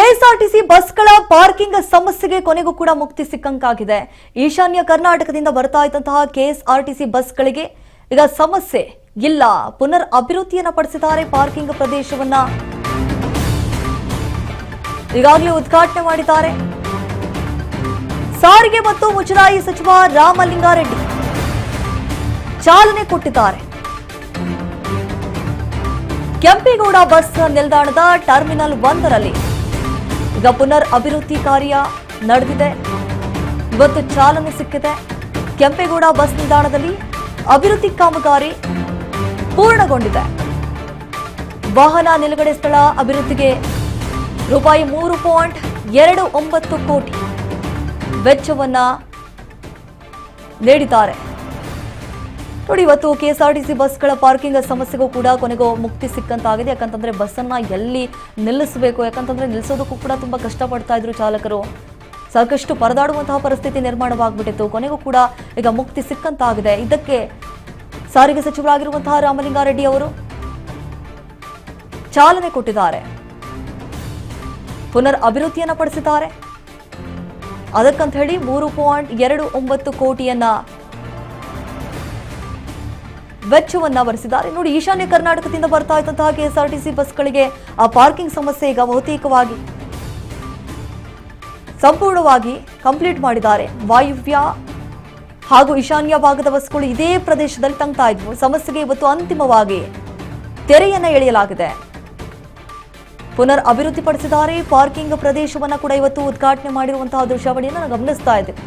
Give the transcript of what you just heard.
KSRTC ಬಸ್ಗಳ parking ಸಮಸ್ಯೆಗೆ ಕೊನೆಗೂ ಕೂಡ ಮುಕ್ತಿ ಸಿಕ್ಕಂತಾಗಿದೆ. ಈಶಾನ್ಯ ಕರ್ನಾಟಕದಿಂದ ಬರ್ತಾ ಇದ್ದಂತಹ ಕೆಎಸ್ಆರ್ಟಿಸಿ ಬಸ್ಗಳಿಗೆ ಈಗ ಸಮಸ್ಯೆ ಇಲ್ಲ. ಪುನರ್ ಅಭಿವೃದ್ಧಿಯನ್ನ ಪಡಿಸಿದ್ದಾರೆ. ಪಾರ್ಕಿಂಗ್ ಪ್ರದೇಶವನ್ನ ಈಗಾಗಲೇ ಉದ್ಘಾಟನೆ ಮಾಡಿದ್ದಾರೆ. ಸಾರಿಗೆ ಮತ್ತು ಮುಜರಾಯಿ ಸಚಿವ ರಾಮಲಿಂಗಾರೆಡ್ಡಿ ಚಾಲನೆ ಕೊಟ್ಟಿದ್ದಾರೆ. ಕೆಂಪೇಗೌಡ ಬಸ್ ನಿಲ್ದಾಣದ ಟರ್ಮಿನಲ್ 1ರಲ್ಲಿ ಈಗ ಪುನರ್ ಅಭಿವೃದ್ಧಿ ಕಾರ್ಯ ನಡೆದಿದೆ. ಇವತ್ತು ಚಾಲನೆ ಸಿಕ್ಕಿದೆ. ಕೆಂಪೇಗೌಡ ಬಸ್ ನಿಲ್ದಾಣದಲ್ಲಿ ಅಭಿವೃದ್ಧಿ ಕಾಮಗಾರಿ ಪೂರ್ಣಗೊಂಡಿದೆ. ವಾಹನ ನಿಲುಗಡೆ ಸ್ಥಳ ಅಭಿವೃದ್ಧಿಗೆ ರೂಪಾಯಿ 3.29 ಕೋಟಿ ವೆಚ್ಚವನ್ನ ನೀಡಿದ್ದಾರೆ. ನೋಡಿ, ಇವತ್ತು ಕೆಎಸ್ಆರ್ಟಿಸಿ ಬಸ್ಗಳ ಪಾರ್ಕಿಂಗ್ ಸಮಸ್ಯೆಗೂ ಕೂಡ ಕೊನೆಗೂ ಮುಕ್ತಿ ಸಿಕ್ಕಂತಾಗಿದೆ. ಯಾಕಂತಂದ್ರೆ ಬಸ್ಸನ್ನ ಎಲ್ಲಿ ನಿಲ್ಲಿಸಬೇಕು, ಯಾಕಂತಂದ್ರೆ ನಿಲ್ಲಿಸೋದಕ್ಕೂ ಕೂಡ ತುಂಬಾ ಕಷ್ಟಪಡ್ತಾ ಇದ್ರು ಚಾಲಕರು. ಸಾಕಷ್ಟು ಪರದಾಡುವಂತಹ ಪರಿಸ್ಥಿತಿ ನಿರ್ಮಾಣವಾಗ್ಬಿಟ್ಟಿತ್ತು. ಕೊನೆಗೂ ಕೂಡ ಈಗ ಮುಕ್ತಿ ಸಿಕ್ಕಂತಾಗಿದೆ. ಇದಕ್ಕೆ ಸಾರಿಗೆ ಸಚಿವರಾಗಿರುವಂತಹ ರಾಮಲಿಂಗಾರೆಡ್ಡಿ ಅವರು ಚಾಲನೆ ಕೊಟ್ಟಿದ್ದಾರೆ. ಪುನರ್ ಅಭಿವೃದ್ಧಿಯನ್ನ ಪಡಿಸಿದ್ದಾರೆ. ಅದಕ್ಕಂತ ಹೇಳಿ 3.29 ಕೋಟಿಯನ್ನ ವೆಚ್ಚವನ್ನ ಭರಿಸಿದ್ದಾರೆ. ನೋಡಿ, ಈಶಾನ್ಯ ಕರ್ನಾಟಕದಿಂದ ಬರ್ತಾ ಇದ್ದಂತಹ ಕೆಎಸ್ಆರ್ಟಿಸಿ ಬಸ್ಗಳಿಗೆ ಆ ಪಾರ್ಕಿಂಗ್ ಸಮಸ್ಯೆ ಈಗ ಬಹುತೇಕವಾಗಿ ಸಂಪೂರ್ಣವಾಗಿ ಕಂಪ್ಲೀಟ್ ಮಾಡಿದ್ದಾರೆ. ವಾಯುವ್ಯ ಹಾಗೂ ಈಶಾನ್ಯ ಭಾಗದ ಬಸ್ಗಳು ಇದೇ ಪ್ರದೇಶದಲ್ಲಿ ತಂಗ್ತಾ ಇದ್ವು. ಸಮಸ್ಯೆಗೆ ಇವತ್ತು ಅಂತಿಮವಾಗಿ ತೆರೆಯನ್ನ ಎಳೆಯಲಾಗಿದೆ. ಪುನರ್ ಅಭಿವೃದ್ಧಿಪಡಿಸಿದ್ದಾರೆ. ಪಾರ್ಕಿಂಗ್ ಪ್ರದೇಶವನ್ನ ಕೂಡ ಇವತ್ತು ಉದ್ಘಾಟನೆ ಮಾಡಿರುವಂತಹ ದೃಶ್ಯಾವಳಿಯನ್ನು ನಾವು ಗಮನಿಸ್ತಾ ಇದ್ದೇವೆ.